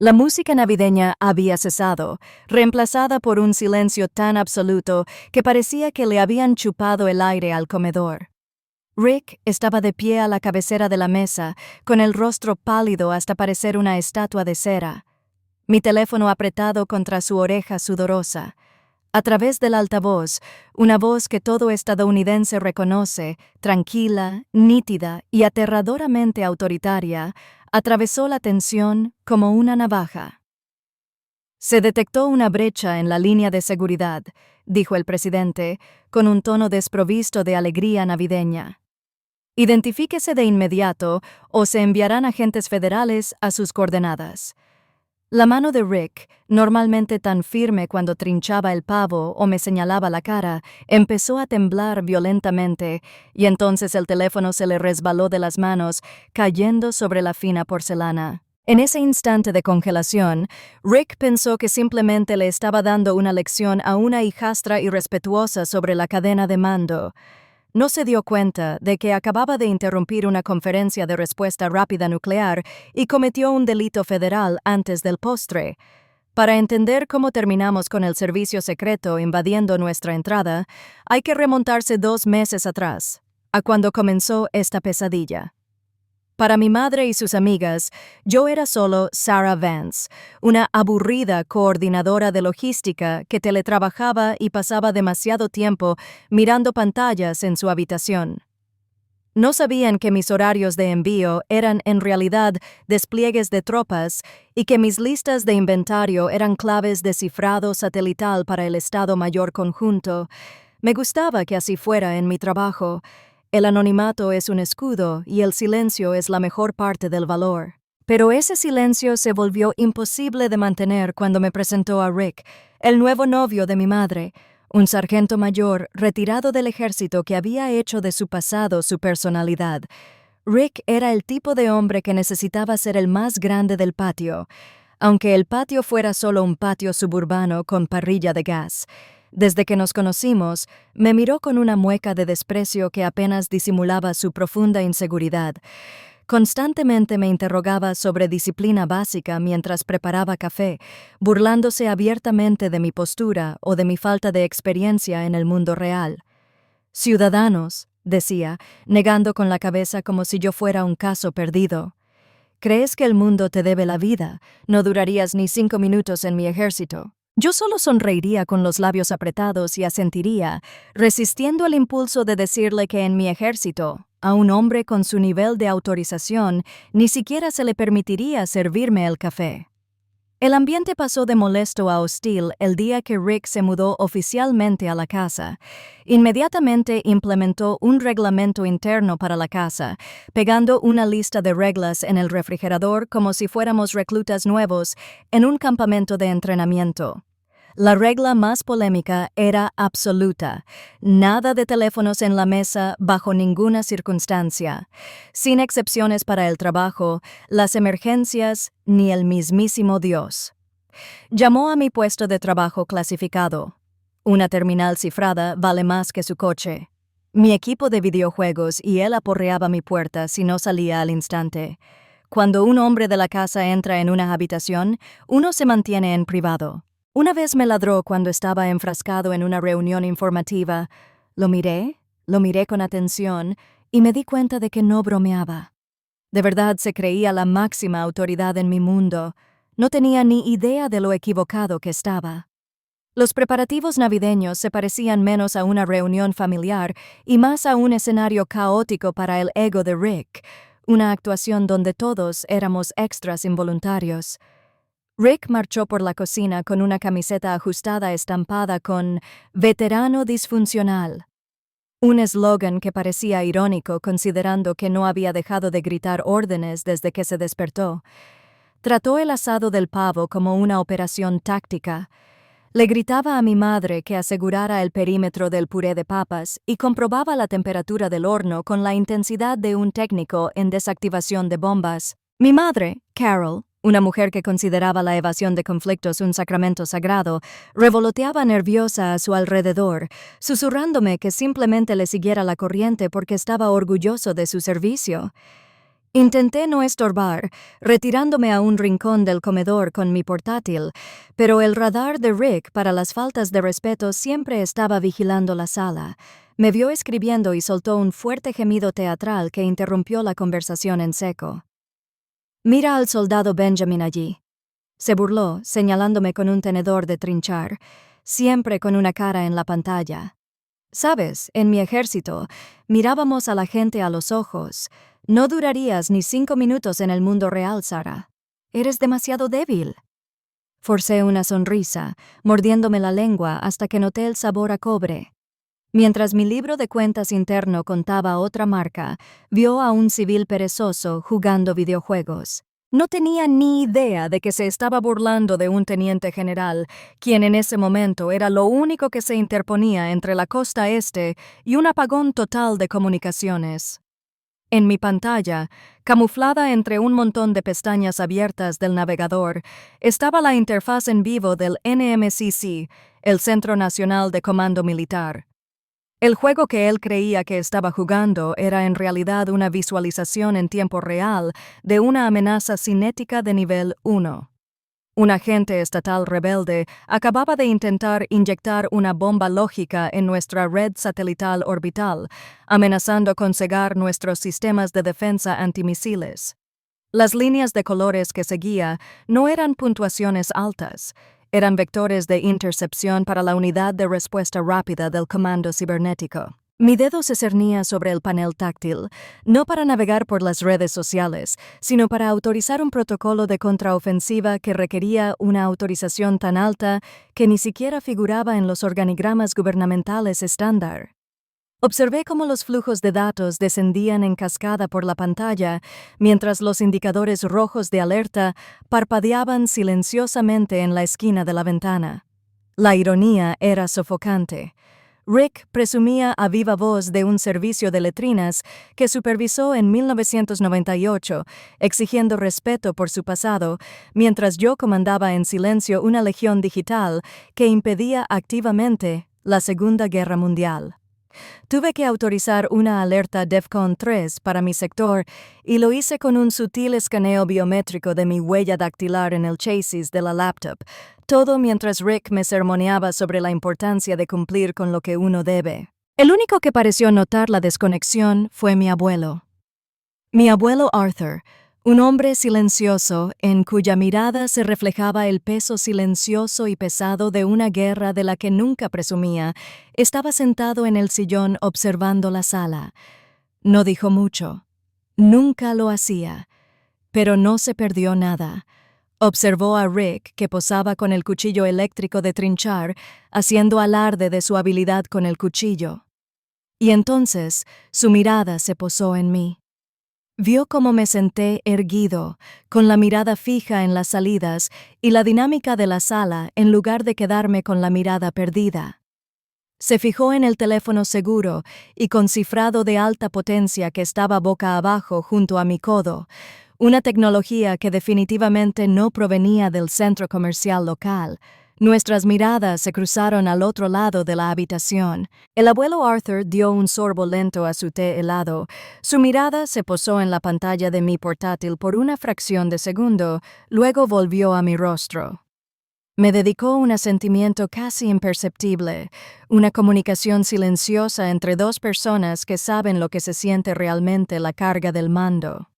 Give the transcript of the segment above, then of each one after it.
La música navideña había cesado, reemplazada por un silencio tan absoluto que parecía que le habían chupado el aire al comedor. Rick estaba de pie a la cabecera de la mesa, con el rostro pálido hasta parecer una estatua de cera. Mi teléfono apretado contra su oreja sudorosa. A través del altavoz, una voz que todo estadounidense reconoce, tranquila, nítida y aterradoramente autoritaria, atravesó la tensión como una navaja. Se detectó una brecha en la línea de seguridad, dijo el presidente, con un tono desprovisto de alegría navideña. Identifíquese de inmediato o se enviarán agentes federales a sus coordenadas. La mano de Rick, normalmente tan firme cuando trinchaba el pavo o me señalaba la cara, empezó a temblar violentamente, y entonces el teléfono se le resbaló de las manos, cayendo sobre la fina porcelana. En ese instante de congelación, Rick pensó que simplemente le estaba dando una lección a una hijastra irrespetuosa sobre la cadena de mando. No se dio cuenta de que acababa de interrumpir una conferencia de respuesta rápida nuclear y cometió un delito federal antes del postre. Para entender cómo terminamos con el servicio secreto invadiendo nuestra entrada, hay que remontarse 2 meses atrás, a cuando comenzó esta pesadilla. Para mi madre y sus amigas, yo era solo Sarah Vance, una aburrida coordinadora de logística que teletrabajaba y pasaba demasiado tiempo mirando pantallas en su habitación. No sabían que mis horarios de envío eran en realidad despliegues de tropas y que mis listas de inventario eran claves de cifrado satelital para el Estado Mayor Conjunto. Me gustaba que así fuera en mi trabajo. El anonimato es un escudo y el silencio es la mejor parte del valor. Pero ese silencio se volvió imposible de mantener cuando me presentó a Rick, el nuevo novio de mi madre, un sargento mayor retirado del ejército que había hecho de su pasado su personalidad. Rick era el tipo de hombre que necesitaba ser el más grande del patio, aunque el patio fuera solo un patio suburbano con parrilla de gas. Desde que nos conocimos, me miró con una mueca de desprecio que apenas disimulaba su profunda inseguridad. Constantemente me interrogaba sobre disciplina básica mientras preparaba café, burlándose abiertamente de mi postura o de mi falta de experiencia en el mundo real. «Ciudadanos», decía, negando con la cabeza como si yo fuera un caso perdido. «¿Crees que el mundo te debe la vida? No durarías ni 5 minutos en mi ejército». Yo solo sonreiría con los labios apretados y asentiría, resistiendo el impulso de decirle que en mi ejército, a un hombre con su nivel de autorización, ni siquiera se le permitiría servirme el café. El ambiente pasó de molesto a hostil el día que Rick se mudó oficialmente a la casa. Inmediatamente implementó un reglamento interno para la casa, pegando una lista de reglas en el refrigerador como si fuéramos reclutas nuevos en un campamento de entrenamiento. La regla más polémica era absoluta: nada de teléfonos en la mesa bajo ninguna circunstancia, sin excepciones para el trabajo, las emergencias ni el mismísimo Dios. Llamó a mi puesto de trabajo clasificado. Una terminal cifrada vale más que su coche. Mi equipo de videojuegos y él aporreaba mi puerta si no salía al instante. Cuando un hombre de la casa entra en una habitación, uno se mantiene en privado. Una vez me ladró cuando estaba enfrascado en una reunión informativa. Lo miré con atención y me di cuenta de que no bromeaba. De verdad se creía la máxima autoridad en mi mundo. No tenía ni idea de lo equivocado que estaba. Los preparativos navideños se parecían menos a una reunión familiar y más a un escenario caótico para el ego de Rick, una actuación donde todos éramos extras involuntarios. Rick marchó por la cocina con una camiseta ajustada estampada con «Veterano disfuncional», un eslogan que parecía irónico considerando que no había dejado de gritar órdenes desde que se despertó. Trató el asado del pavo como una operación táctica. Le gritaba a mi madre que asegurara el perímetro del puré de papas y comprobaba la temperatura del horno con la intensidad de un técnico en desactivación de bombas. Mi madre, Carol, una mujer que consideraba la evasión de conflictos un sacramento sagrado, revoloteaba nerviosa a su alrededor, susurrándome que simplemente le siguiera la corriente porque estaba orgulloso de su servicio. Intenté no estorbar, retirándome a un rincón del comedor con mi portátil, pero el radar de Rick para las faltas de respeto siempre estaba vigilando la sala. Me vio escribiendo y soltó un fuerte gemido teatral que interrumpió la conversación en seco. «Mira al soldado Benjamin allí», se burló, señalándome con un tenedor de trinchar, siempre con una cara en la pantalla. «Sabes, en mi ejército, mirábamos a la gente a los ojos. No durarías ni 5 minutos en el mundo real, Sara. Eres demasiado débil». Forcé una sonrisa, mordiéndome la lengua hasta que noté el sabor a cobre. Mientras mi libro de cuentas interno contaba otra marca, vio a un civil perezoso jugando videojuegos. No tenía ni idea de que se estaba burlando de un teniente general, quien en ese momento era lo único que se interponía entre la costa este y un apagón total de comunicaciones. En mi pantalla, camuflada entre un montón de pestañas abiertas del navegador, estaba la interfaz en vivo del NMCC, el Centro Nacional de Comando Militar. El juego que él creía que estaba jugando era en realidad una visualización en tiempo real de una amenaza cinética de nivel 1. Un agente estatal rebelde acababa de intentar inyectar una bomba lógica en nuestra red satelital orbital, amenazando con cegar nuestros sistemas de defensa antimisiles. Las líneas de colores que seguía no eran puntuaciones altas, eran vectores de intercepción para la unidad de respuesta rápida del comando cibernético. Mi dedo se cernía sobre el panel táctil, no para navegar por las redes sociales, sino para autorizar un protocolo de contraofensiva que requería una autorización tan alta que ni siquiera figuraba en los organigramas gubernamentales estándar. Observé cómo los flujos de datos descendían en cascada por la pantalla, mientras los indicadores rojos de alerta parpadeaban silenciosamente en la esquina de la ventana. La ironía era sofocante. Rick presumía a viva voz de un servicio de letrinas que supervisó en 1998, exigiendo respeto por su pasado, mientras yo comandaba en silencio una legión digital que impedía activamente la Segunda Guerra Mundial. Tuve que autorizar una alerta DEFCON 3 para mi sector y lo hice con un sutil escaneo biométrico de mi huella dactilar en el chasis de la laptop, todo mientras Rick me sermoneaba sobre la importancia de cumplir con lo que uno debe. El único que pareció notar la desconexión fue mi abuelo. Mi abuelo Arthur, un hombre silencioso en cuya mirada se reflejaba el peso silencioso y pesado de una guerra de la que nunca presumía, estaba sentado en el sillón observando la sala. No dijo mucho. Nunca lo hacía. Pero no se perdió nada. Observó a Rick, que posaba con el cuchillo eléctrico de trinchar, haciendo alarde de su habilidad con el cuchillo. Y entonces su mirada se posó en mí. Vio cómo me senté erguido, con la mirada fija en las salidas y la dinámica de la sala en lugar de quedarme con la mirada perdida. Se fijó en el teléfono seguro y con cifrado de alta potencia que estaba boca abajo junto a mi codo, una tecnología que definitivamente no provenía del centro comercial local. Nuestras miradas se cruzaron al otro lado de la habitación. El abuelo Arthur dio un sorbo lento a su té helado. Su mirada se posó en la pantalla de mi portátil por una fracción de segundo, luego volvió a mi rostro. Me dedicó un asentimiento casi imperceptible, una comunicación silenciosa entre dos personas que saben lo que se siente realmente la carga del mando.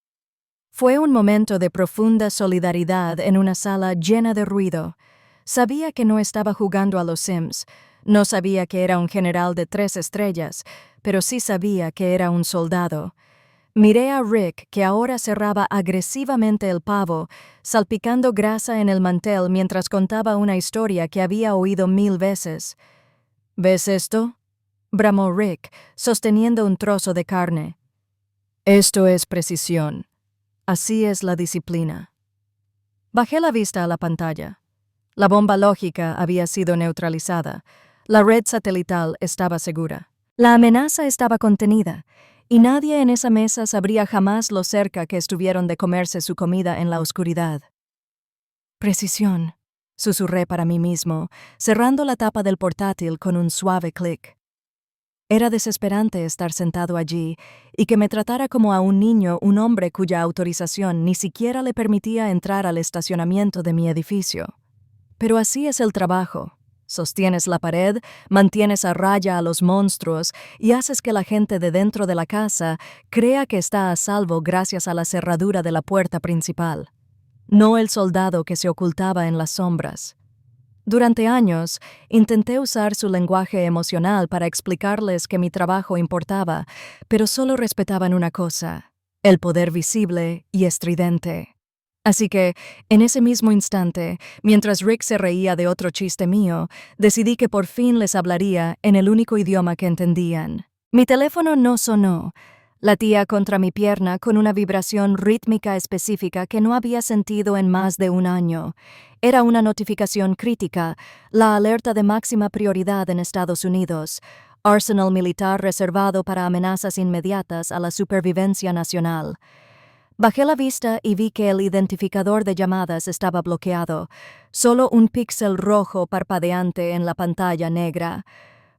Fue un momento de profunda solidaridad en una sala llena de ruido. Sabía que no estaba jugando a los Sims, no sabía que era un general de 3 estrellas, pero sí sabía que era un soldado. Miré a Rick, que ahora cerraba agresivamente el pavo, salpicando grasa en el mantel mientras contaba una historia que había oído 1000 veces. ¿Ves esto?, bramó Rick, sosteniendo un trozo de carne. Esto es precisión. Así es la disciplina. Bajé la vista a la pantalla. La bomba lógica había sido neutralizada. La red satelital estaba segura. La amenaza estaba contenida, y nadie en esa mesa sabría jamás lo cerca que estuvieron de comerse su comida en la oscuridad. Precisión, susurré para mí mismo, cerrando la tapa del portátil con un suave clic. Era desesperante estar sentado allí y que me tratara como a un niño un hombre cuya autorización ni siquiera le permitía entrar al estacionamiento de mi edificio. Pero así es el trabajo. Sostienes la pared, mantienes a raya a los monstruos y haces que la gente de dentro de la casa crea que está a salvo gracias a la cerradura de la puerta principal, no el soldado que se ocultaba en las sombras. Durante años, intenté usar su lenguaje emocional para explicarles que mi trabajo importaba, pero solo respetaban una cosa: el poder visible y estridente. Así que, en ese mismo instante, mientras Rick se reía de otro chiste mío, decidí que por fin les hablaría en el único idioma que entendían. Mi teléfono no sonó. Latía contra mi pierna con una vibración rítmica específica que no había sentido en más de un año. Era una notificación crítica, la alerta de máxima prioridad en Estados Unidos, arsenal militar reservado para amenazas inmediatas a la supervivencia nacional. Bajé la vista y vi que el identificador de llamadas estaba bloqueado, solo un píxel rojo parpadeante en la pantalla negra.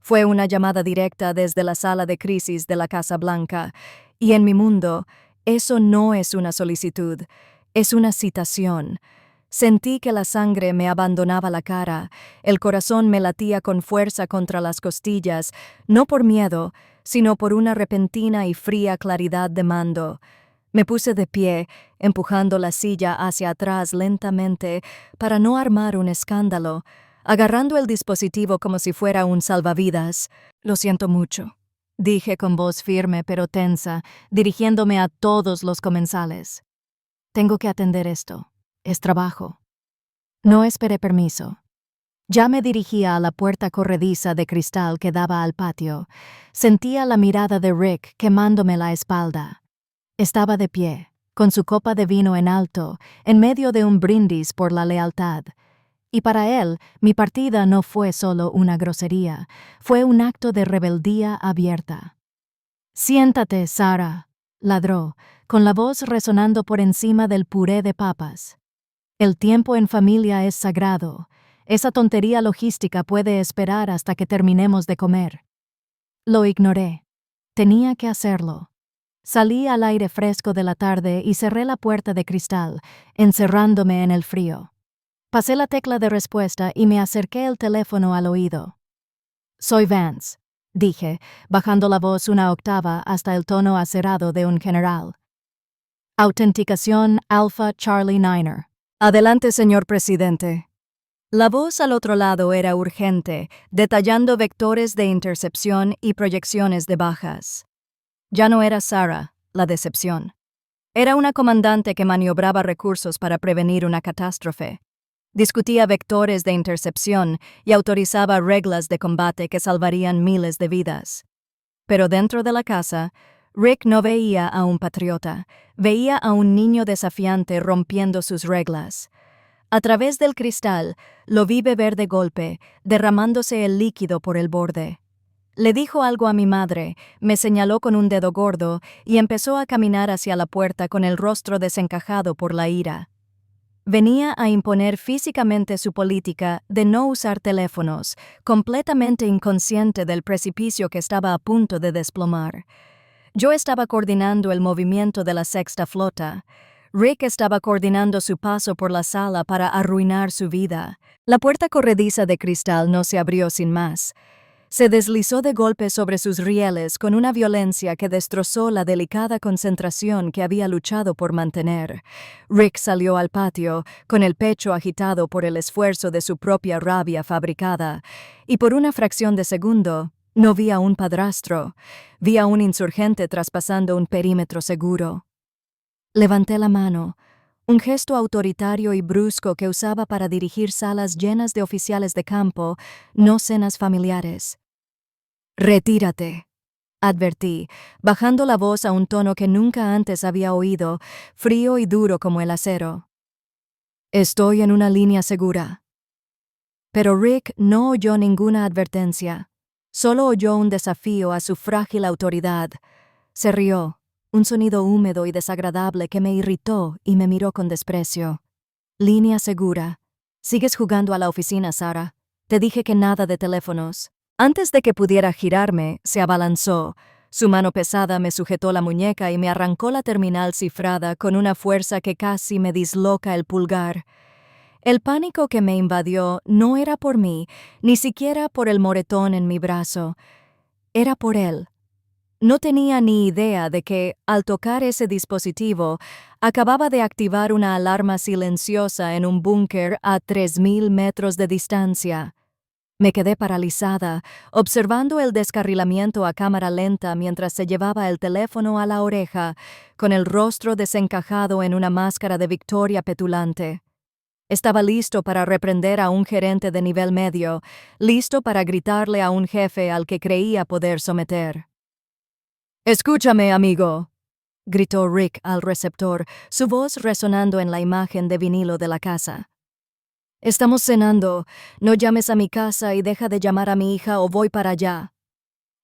Fue una llamada directa desde la sala de crisis de la Casa Blanca, y en mi mundo, eso no es una solicitud, es una citación. Sentí que la sangre me abandonaba la cara, el corazón me latía con fuerza contra las costillas, no por miedo, sino por una repentina y fría claridad de mando. Me puse de pie, empujando la silla hacia atrás lentamente para no armar un escándalo, agarrando el dispositivo como si fuera un salvavidas. «Lo siento mucho», dije con voz firme pero tensa, dirigiéndome a todos los comensales. «Tengo que atender esto. Es trabajo». No esperé permiso. Ya me dirigía a la puerta corrediza de cristal que daba al patio. Sentía la mirada de Rick quemándome la espalda. Estaba de pie, con su copa de vino en alto, en medio de un brindis por la lealtad. Y para él, mi partida no fue solo una grosería, fue un acto de rebeldía abierta. «Siéntate, Sarah», ladró, con la voz resonando por encima del puré de papas. «El tiempo en familia es sagrado. Esa tontería logística puede esperar hasta que terminemos de comer». Lo ignoré. Tenía que hacerlo. Salí al aire fresco de la tarde y cerré la puerta de cristal, encerrándome en el frío. Pasé la tecla de respuesta y me acerqué el teléfono al oído. «Soy Vance», dije, bajando la voz una octava hasta el tono acerado de un general. «Autenticación Alpha Charlie Niner». «Adelante, señor presidente». La voz al otro lado era urgente, detallando vectores de intercepción y proyecciones de bajas. Ya no era Sarah, la decepción. Era una comandante que maniobraba recursos para prevenir una catástrofe. Discutía vectores de intercepción y autorizaba reglas de combate que salvarían miles de vidas. Pero dentro de la casa, Rick no veía a un patriota, veía a un niño desafiante rompiendo sus reglas. A través del cristal, lo vi beber de golpe, derramándose el líquido por el borde. Le dijo algo a mi madre, me señaló con un dedo gordo y empezó a caminar hacia la puerta con el rostro desencajado por la ira. Venía a imponer físicamente su política de no usar teléfonos, completamente inconsciente del precipicio que estaba a punto de desplomar. Yo estaba coordinando el movimiento de la Sexta Flota. Rick estaba coordinando su paso por la sala para arruinar su vida. La puerta corrediza de cristal no se abrió sin más. Se deslizó de golpe sobre sus rieles con una violencia que destrozó la delicada concentración que había luchado por mantener. Rick salió al patio, con el pecho agitado por el esfuerzo de su propia rabia fabricada, y por una fracción de segundo, no vi a un padrastro, vi a un insurgente traspasando un perímetro seguro. Levanté la mano, un gesto autoritario y brusco que usaba para dirigir salas llenas de oficiales de campo, no cenas familiares. «Retírate», advertí, bajando la voz a un tono que nunca antes había oído, frío y duro como el acero. «Estoy en una línea segura». Pero Rick no oyó ninguna advertencia, solo oyó un desafío a su frágil autoridad. Se rió, un sonido húmedo y desagradable que me irritó y me miró con desprecio. «Línea segura. ¿Sigues jugando a la oficina, Sarah? Te dije que nada de teléfonos. Antes de que pudiera girarme, se abalanzó. Su mano pesada me sujetó la muñeca y me arrancó la terminal cifrada con una fuerza que casi me disloca el pulgar. El pánico que me invadió no era por mí, ni siquiera por el moretón en mi brazo. Era por él. No tenía ni idea de que, al tocar ese dispositivo, acababa de activar una alarma silenciosa en un búnker a 3.000 metros de distancia. Me quedé paralizada, observando el descarrilamiento a cámara lenta mientras se llevaba el teléfono a la oreja, con el rostro desencajado en una máscara de victoria petulante. Estaba listo para reprender a un gerente de nivel medio, listo para gritarle a un jefe al que creía poder someter. «Escúchame, amigo», gritó Rick al receptor, su voz resonando en la imagen de vinilo de la casa. «Estamos cenando. No llames a mi casa y deja de llamar a mi hija o voy para allá».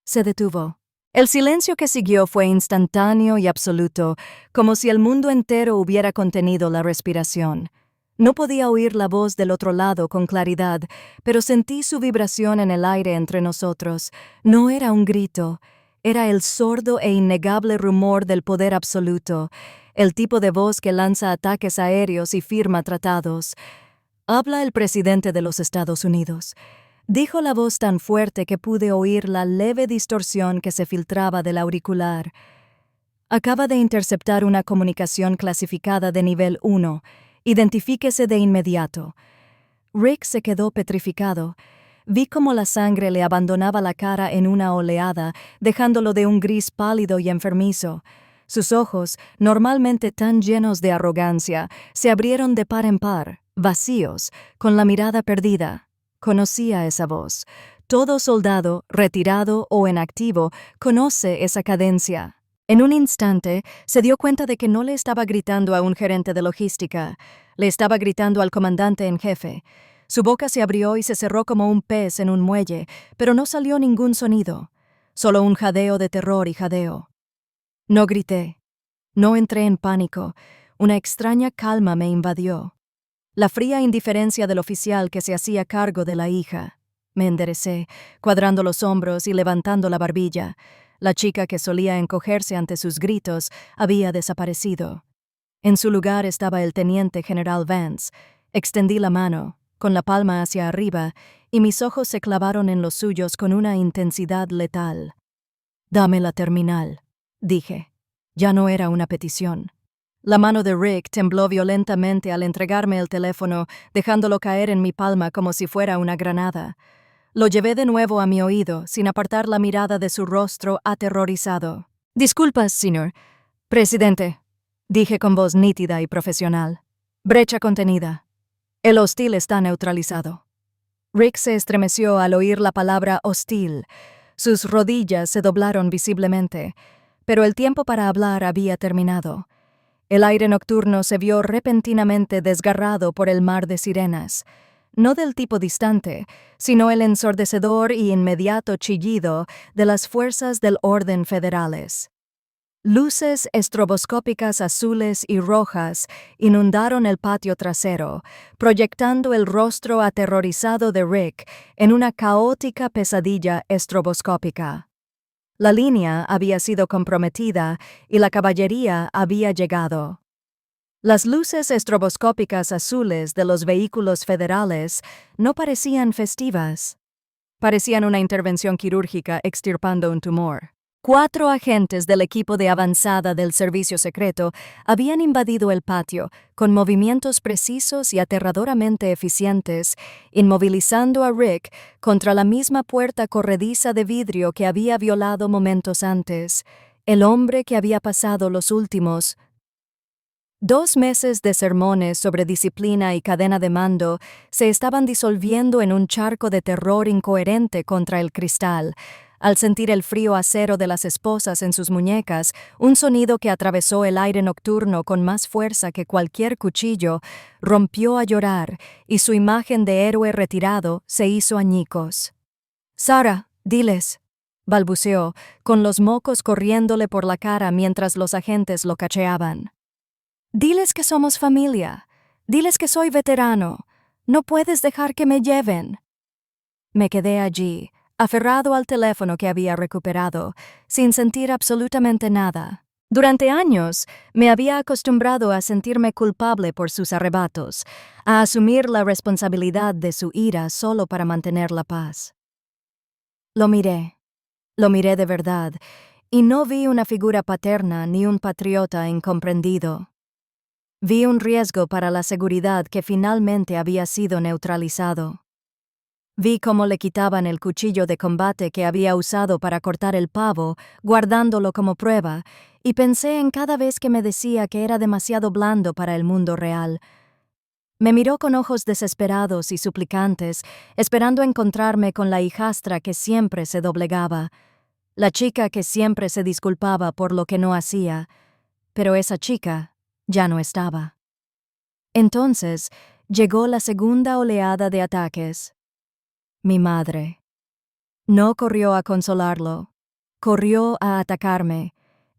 Se detuvo. El silencio que siguió fue instantáneo y absoluto, como si el mundo entero hubiera contenido la respiración. No podía oír la voz del otro lado con claridad, pero sentí su vibración en el aire entre nosotros. No era un grito, era el sordo e innegable rumor del poder absoluto, el tipo de voz que lanza ataques aéreos y firma tratados. «Habla el presidente de los Estados Unidos», dijo la voz tan fuerte que pude oír la leve distorsión que se filtraba del auricular. «Acaba de interceptar una comunicación clasificada de nivel 1. Identifíquese de inmediato». Rick se quedó petrificado. Vi cómo la sangre le abandonaba la cara en una oleada, dejándolo de un gris pálido y enfermizo. Sus ojos, normalmente tan llenos de arrogancia, se abrieron de par en par, vacíos, con la mirada perdida. Conocía esa voz. Todo soldado, retirado o en activo, conoce esa cadencia. En un instante, se dio cuenta de que no le estaba gritando a un gerente de logística, le estaba gritando al comandante en jefe. Su boca se abrió y se cerró como un pez en un muelle, pero no salió ningún sonido, solo un jadeo de terror y jadeo. No grité. No entré en pánico. Una extraña calma me invadió. La fría indiferencia del oficial que se hacía cargo de la hija. Me enderecé, cuadrando los hombros y levantando la barbilla. La chica que solía encogerse ante sus gritos había desaparecido. En su lugar estaba el teniente general Vance. Extendí la mano, con la palma hacia arriba, y mis ojos se clavaron en los suyos con una intensidad letal. «Dame la terminal», dije. Ya no era una petición. La mano de Rick tembló violentamente al entregarme el teléfono, dejándolo caer en mi palma como si fuera una granada. Lo llevé de nuevo a mi oído, sin apartar la mirada de su rostro aterrorizado. «Disculpas, señor. Presidente», dije con voz nítida y profesional. «Brecha contenida. El hostil está neutralizado». Rick se estremeció al oír la palabra hostil. Sus rodillas se doblaron visiblemente, pero el tiempo para hablar había terminado. El aire nocturno se vio repentinamente desgarrado por el mar de sirenas, no del tipo distante, sino el ensordecedor y inmediato chillido de las fuerzas del orden federales. Luces estroboscópicas azules y rojas inundaron el patio trasero, proyectando el rostro aterrorizado de Rick en una caótica pesadilla estroboscópica. La línea había sido comprometida y la caballería había llegado. Las luces estroboscópicas azules de los vehículos federales no parecían festivas. Parecían una intervención quirúrgica extirpando un tumor. 4 agentes del equipo de avanzada del servicio secreto habían invadido el patio con movimientos precisos y aterradoramente eficientes, inmovilizando a Rick contra la misma puerta corrediza de vidrio que había violado momentos antes, el hombre que había pasado los últimos 2 meses de sermones sobre disciplina y cadena de mando se estaban disolviendo en un charco de terror incoherente contra el cristal. Al sentir el frío acero de las esposas en sus muñecas, un sonido que atravesó el aire nocturno con más fuerza que cualquier cuchillo, rompió a llorar y su imagen de héroe retirado se hizo añicos. «Sara, diles», balbuceó, con los mocos corriéndole por la cara mientras los agentes lo cacheaban. «Diles que somos familia. Diles que soy veterano. No puedes dejar que me lleven». Me quedé allí, aferrado al teléfono que había recuperado, sin sentir absolutamente nada. Durante años me había acostumbrado a sentirme culpable por sus arrebatos, a asumir la responsabilidad de su ira solo para mantener la paz. Lo miré de verdad, y no vi una figura paterna ni un patriota incomprendido. Vi un riesgo para la seguridad que finalmente había sido neutralizado. Vi cómo le quitaban el cuchillo de combate que había usado para cortar el pavo, guardándolo como prueba, y pensé en cada vez que me decía que era demasiado blando para el mundo real. Me miró con ojos desesperados y suplicantes, esperando encontrarme con la hijastra que siempre se doblegaba, la chica que siempre se disculpaba por lo que no hacía, pero esa chica ya no estaba. Entonces llegó la segunda oleada de ataques. Mi madre. No corrió a consolarlo, corrió a atacarme.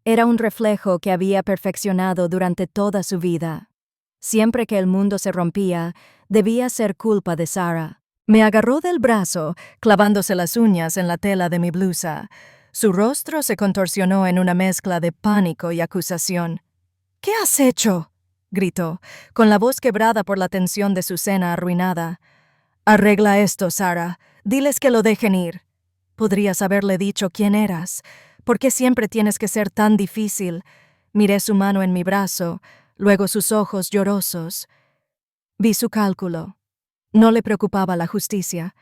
Era un reflejo que había perfeccionado durante toda su vida. Siempre que el mundo se rompía, debía ser culpa de Sarah. Me agarró del brazo, clavándose las uñas en la tela de mi blusa. Su rostro se contorsionó en una mezcla de pánico y acusación. «¿Qué has hecho?», gritó, con la voz quebrada por la tensión de su cena arruinada. «Arregla esto, Sarah. Diles que lo dejen ir». Podrías haberle dicho quién eras. ¿Por qué siempre tienes que ser tan difícil? Miré su mano en mi brazo, luego sus ojos llorosos. Vi su cálculo. No le preocupaba la justicia.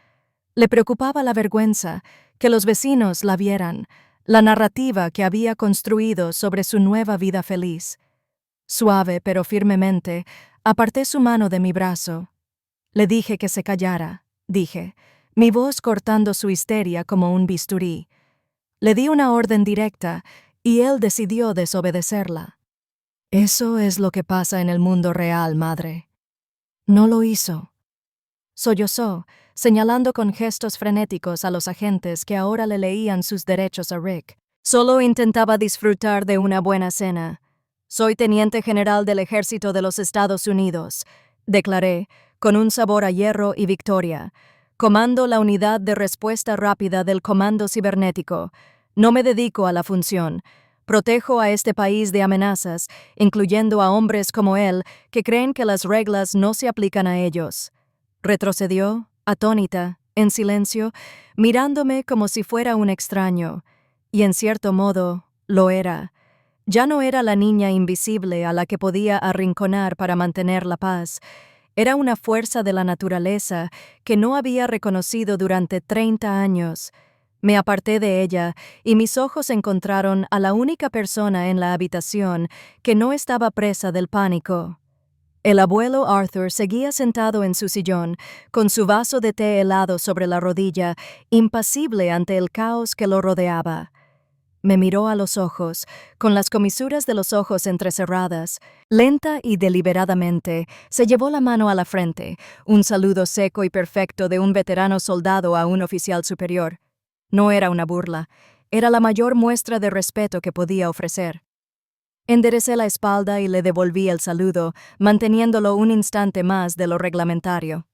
Le preocupaba la vergüenza, que los vecinos la vieran, la narrativa que había construido sobre su nueva vida feliz. Suave pero firmemente, aparté su mano de mi brazo. Le dije que se callara, dije, mi voz cortando su histeria como un bisturí. Le di una orden directa y él decidió desobedecerla. Eso es lo que pasa en el mundo real, madre. No lo hizo. Sollozó, señalando con gestos frenéticos a los agentes que ahora le leían sus derechos a Rick. Solo intentaba disfrutar de una buena cena. Soy teniente general del Ejército de los Estados Unidos, declaré, con un sabor a hierro y victoria. Comando la unidad de respuesta rápida del Comando Cibernético. No me dedico a la función. Protejo a este país de amenazas, incluyendo a hombres como él, que creen que las reglas no se aplican a ellos. Retrocedió, atónita, en silencio, mirándome como si fuera un extraño. Y en cierto modo, lo era. Ya no era la niña invisible a la que podía arrinconar para mantener la paz. Era una fuerza de la naturaleza que no había reconocido durante 30 años. Me aparté de ella y mis ojos encontraron a la única persona en la habitación que no estaba presa del pánico. El abuelo Arthur seguía sentado en su sillón, con su vaso de té helado sobre la rodilla, impasible ante el caos que lo rodeaba. Me miró a los ojos, con las comisuras de los ojos entrecerradas. Lenta y deliberadamente, se llevó la mano a la frente, un saludo seco y perfecto de un veterano soldado a un oficial superior. No era una burla, era la mayor muestra de respeto que podía ofrecer. Enderecé la espalda y le devolví el saludo, manteniéndolo un instante más de lo reglamentario.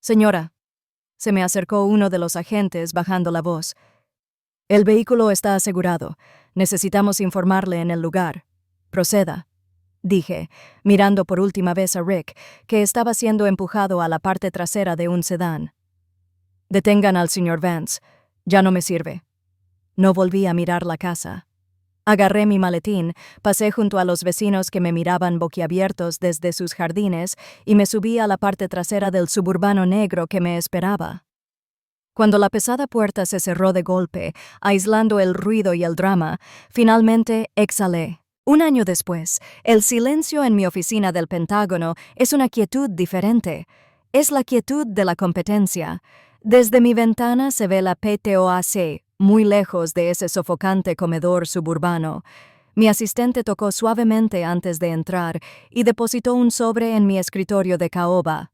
«Señora», se me acercó uno de los agentes bajando la voz. «El vehículo está asegurado. Necesitamos informarle en el lugar. Proceda», dije, mirando por última vez a Rick, que estaba siendo empujado a la parte trasera de un sedán. «Detengan al señor Vance. Ya no me sirve». No volví a mirar la casa. Agarré mi maletín, pasé junto a los vecinos que me miraban boquiabiertos desde sus jardines y me subí a la parte trasera del suburbano negro que me esperaba. Cuando la pesada puerta se cerró de golpe, aislando el ruido y el drama, finalmente exhalé. Un año después, el silencio en mi oficina del Pentágono es una quietud diferente. Es la quietud de la competencia. Desde mi ventana se ve la PTOAC, muy lejos de ese sofocante comedor suburbano. Mi asistente tocó suavemente antes de entrar y depositó un sobre en mi escritorio de caoba.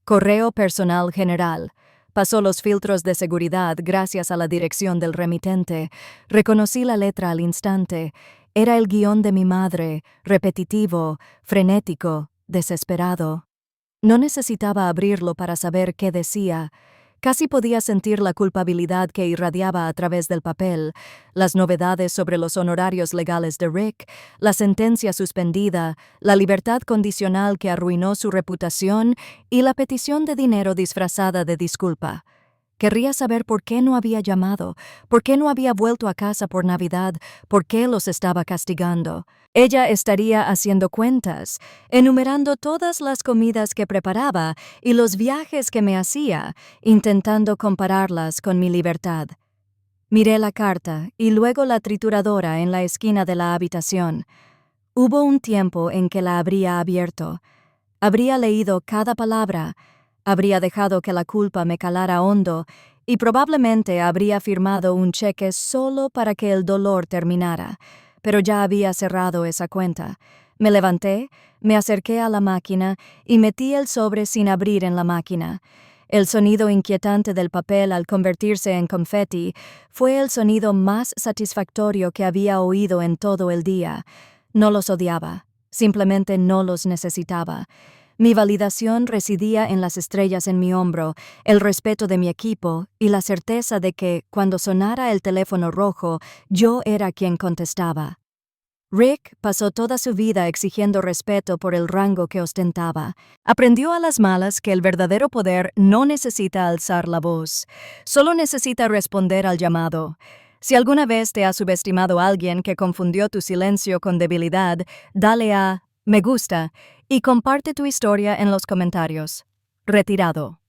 Correo personal general. Pasó los filtros de seguridad gracias a la dirección del remitente. Reconocí la letra al instante. Era el guión de mi madre, repetitivo, frenético, desesperado. No necesitaba abrirlo para saber qué decía. Casi podía sentir la culpabilidad que irradiaba a través del papel, las novedades sobre los honorarios legales de Rick, la sentencia suspendida, la libertad condicional que arruinó su reputación y la petición de dinero disfrazada de disculpa. Querría saber por qué no había llamado, por qué no había vuelto a casa por Navidad, por qué los estaba castigando. Ella estaría haciendo cuentas, enumerando todas las comidas que preparaba y los viajes que me hacía, intentando compararlas con mi libertad. Miré la carta y luego la trituradora en la esquina de la habitación. Hubo un tiempo en que la habría abierto. Habría leído cada palabra, habría dejado que la culpa me calara hondo y probablemente habría firmado un cheque solo para que el dolor terminara, pero ya había cerrado esa cuenta. Me levanté, me acerqué a la máquina y metí el sobre sin abrir en la máquina. El sonido inquietante del papel al convertirse en confeti fue el sonido más satisfactorio que había oído en todo el día. No los odiaba, simplemente no los necesitaba. Mi validación residía en las estrellas en mi hombro, el respeto de mi equipo y la certeza de que, cuando sonara el teléfono rojo, yo era quien contestaba. Rick pasó toda su vida exigiendo respeto por el rango que ostentaba. Aprendió a las malas que el verdadero poder no necesita alzar la voz, solo necesita responder al llamado. Si alguna vez te ha subestimado alguien que confundió tu silencio con debilidad, dale a me gusta y comparte tu historia en los comentarios. Retirado.